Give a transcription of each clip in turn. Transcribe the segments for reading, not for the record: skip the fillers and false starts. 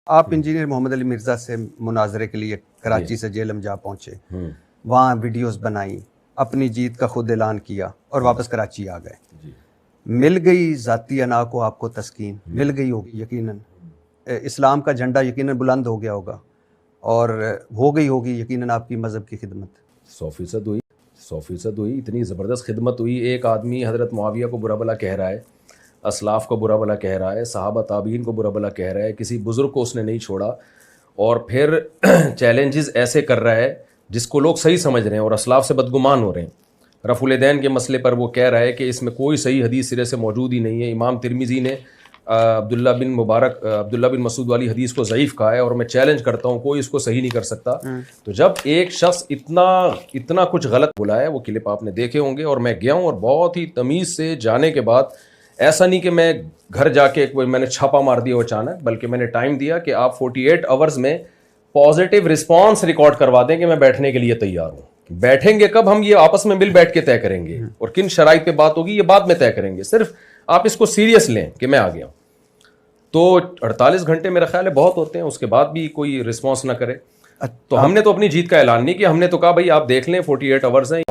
آپ انجینئر محمد علی مرزا سے مناظرے کے لیے کراچی سے جیلم جا پہنچے، وہاں ویڈیوز بنائیں، اپنی جیت کا خود اعلان کیا اور واپس کراچی آ گئے۔ مل گئی ذاتی انا کو آپ کو تسکین، مل گئی ہوگی یقیناً، اسلام کا جھنڈا یقیناً بلند ہو گیا ہوگا اور ہو گئی ہوگی یقیناً آپ کی مذہب کی خدمت۔ 100% ہوئی، 100% ہوئی، اتنی زبردست خدمت ہوئی۔ ایک آدمی حضرت معاویہ کو برا بھلا کہہ رہا ہے، اسلاف کو برا بھلا کہہ رہا ہے، صحابہ تابعین کو برا بھلا کہہ رہا ہے، کسی بزرگ کو اس نے نہیں چھوڑا، اور پھر چیلنجز ایسے کر رہا ہے جس کو لوگ صحیح سمجھ رہے ہیں اور اسلاف سے بدگمان ہو رہے ہیں۔ رفع الیدین کے مسئلے پر وہ کہہ رہا ہے کہ اس میں کوئی صحیح حدیث سرے سے موجود ہی نہیں ہے۔ امام ترمذی نے عبداللہ بن مسعود والی حدیث کو ضعیف کہا ہے، اور میں چیلنج کرتا ہوں کوئی اس کو صحیح نہیں کر سکتا۔ تو جب ایک شخص اتنا کچھ غلط بولا ہے، وہ کلپ آپ نے دیکھے ہوں گے، اور میں گیا ہوں اور بہت ہی تمیز سے جانے کے بعد، ایسا نہیں کہ میں گھر جا کے میں نے چھاپا مار دیا اچانک، بلکہ میں نے ٹائم دیا کہ آپ 48 آورز میں پازیٹیو رسپانس ریکارڈ کروا دیں کہ میں بیٹھنے کے لیے تیار ہوں۔ بیٹھیں گے کب؟ ہم یہ آپس میں مل بیٹھ کے طے کریں گے، اور کن شرائط پہ بات ہوگی یہ بعد میں طے کریں گے، صرف آپ اس کو سیریس لیں کہ میں آ گیا ہوں۔ تو 48 گھنٹے میرا خیال ہے بہت ہوتے ہیں، اس کے بعد بھی کوئی رسپانس نہ کرے، تو ہم نے تو اپنی جیت کا اعلان نہیں کیا، ہم نے تو کہا بھائی آپ دیکھ لیں 48 آورز ہیں۔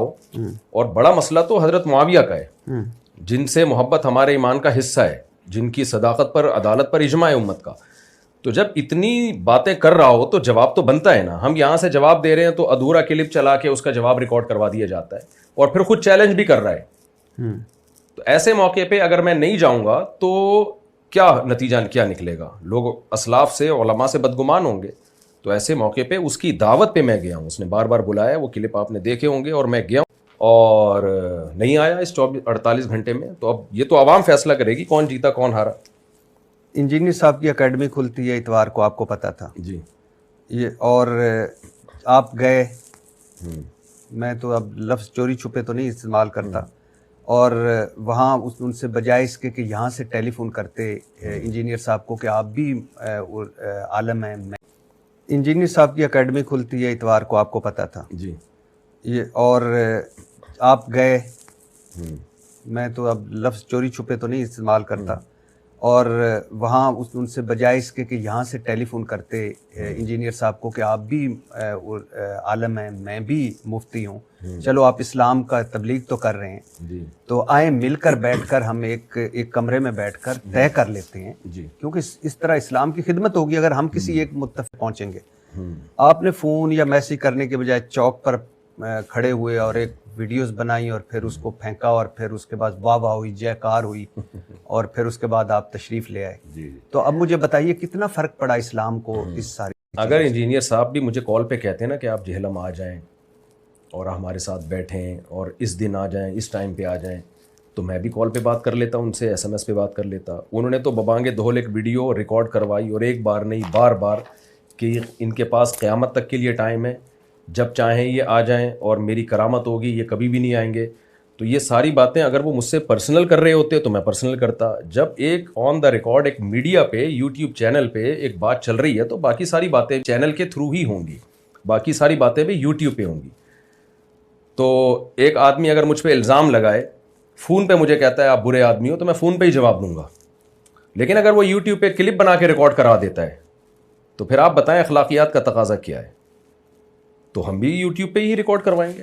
اور بڑا مسئلہ تو حضرت معاویہ کا ہے، جن سے محبت ہمارے ایمان کا حصہ ہے، جن کی صداقت پر، عدالت پر اجماع ہے امت کا۔ تو جب اتنی باتیں کر رہا ہو تو جواب تو بنتا ہے نا۔ ہم یہاں سے جواب دے رہے ہیں تو ادھورا کلپ چلا کے اس کا جواب ریکارڈ کروا دیا جاتا ہے، اور پھر خود چیلنج بھی کر رہا ہے۔ تو ایسے موقع پہ اگر میں نہیں جاؤں گا تو کیا نتیجہ کیا نکلے گا؟ لوگ اسلاف سے، علماء سے بدگمان ہوں گے۔ تو ایسے موقع پہ اس کی دعوت پہ میں گیا ہوں، اس نے بار بار بلایا، وہ کلپ آپ نے دیکھے ہوں گے، اور میں گیا ہوں اور نہیں آیا اس 48 گھنٹے میں۔ تو اب یہ تو عوام فیصلہ کرے گی کون جیتا کون ہارا۔ انجینئر صاحب کی اکیڈمی کھلتی ہے اتوار کو، آپ کو پتہ تھا جی، یہ، اور آپ گئے، میں تو اب لفظ چوری چھپے تو نہیں استعمال کرتا، اور وہاں ان سے بجائے اس کے کہ یہاں سے ٹیلی فون کرتے انجینئر صاحب کو کہ آپ بھی عالم ہیں۔ انجینئر صاحب کی اکیڈمی کھلتی ہے اتوار کو، آپ کو پتہ تھا جی، یہ، اور آپ گئے، میں تو اب لفظ چوری چھپے تو نہیں استعمال کرتا، اور وہاں ان سے بجائے اس کے کہ یہاں سے ٹیلی فون کرتے انجینئر صاحب کو کہ آپ بھی عالم ہیں، میں بھی مفتی ہوں، چلو آپ اسلام کا تبلیغ تو کر رہے ہیں، تو آئیں مل کر بیٹھ کر ہم ایک کمرے میں بیٹھ کر طے کر لیتے ہیں، کیونکہ اس طرح اسلام کی خدمت ہوگی اگر ہم کسی ایک متفق پہنچیں گے۔ آپ نے فون یا میسج کرنے کے بجائے چوک پر کھڑے ہوئے اور ایک ویڈیوز بنائی، اور پھر اس کو پھینکا، اور پھر اس کے بعد واہ واہ ہوئی، جے کار ہوئی، اور پھر اس کے بعد آپ تشریف لے آئے۔ تو اب مجھے بتائیے کتنا فرق پڑا اسلام کو اس ساری؟ اگر انجینئر صاحب بھی مجھے کال پہ کہتے ہیں نا کہ آپ جہلم آ جائیں اور ہمارے ساتھ بیٹھیں اور اس دن آ جائیں، اس ٹائم پہ آ جائیں، تو میں بھی کال پہ بات کر لیتا، ان سے SMS پہ بات کر لیتا۔ انہوں نے تو ببانگے دھول ایک ویڈیو ریکارڈ کروائی، اور ایک بار نہیں بار بار، کہ ان کے پاس قیامت تک کے لیے ٹائم ہے، جب چاہیں یہ آ جائیں اور میری کرامت ہوگی، یہ کبھی بھی نہیں آئیں گے۔ تو یہ ساری باتیں اگر وہ مجھ سے پرسنل کر رہے ہوتے تو میں پرسنل کرتا۔ جب ایک آن دا ریکارڈ ایک میڈیا پہ، یوٹیوب چینل پہ ایک بات چل رہی ہے، تو باقی ساری باتیں چینل کے تھرو ہی ہوں گی، باقی ساری باتیں بھی یوٹیوب پہ ہوں گی۔ تو ایک آدمی اگر مجھ پہ الزام لگائے، فون پہ مجھے کہتا ہے آپ برے آدمی ہو، تو میں فون پہ ہی جواب دوں گا، لیکن اگر وہ یوٹیوب پہ کلپ بنا کے ریکارڈ کرا دیتا ہے تو پھر آپ بتائیں اخلاقیات کا تقاضا کیا ہے؟ تو ہم بھی یوٹیوب پہ ہی ریکارڈ کروائیں گے۔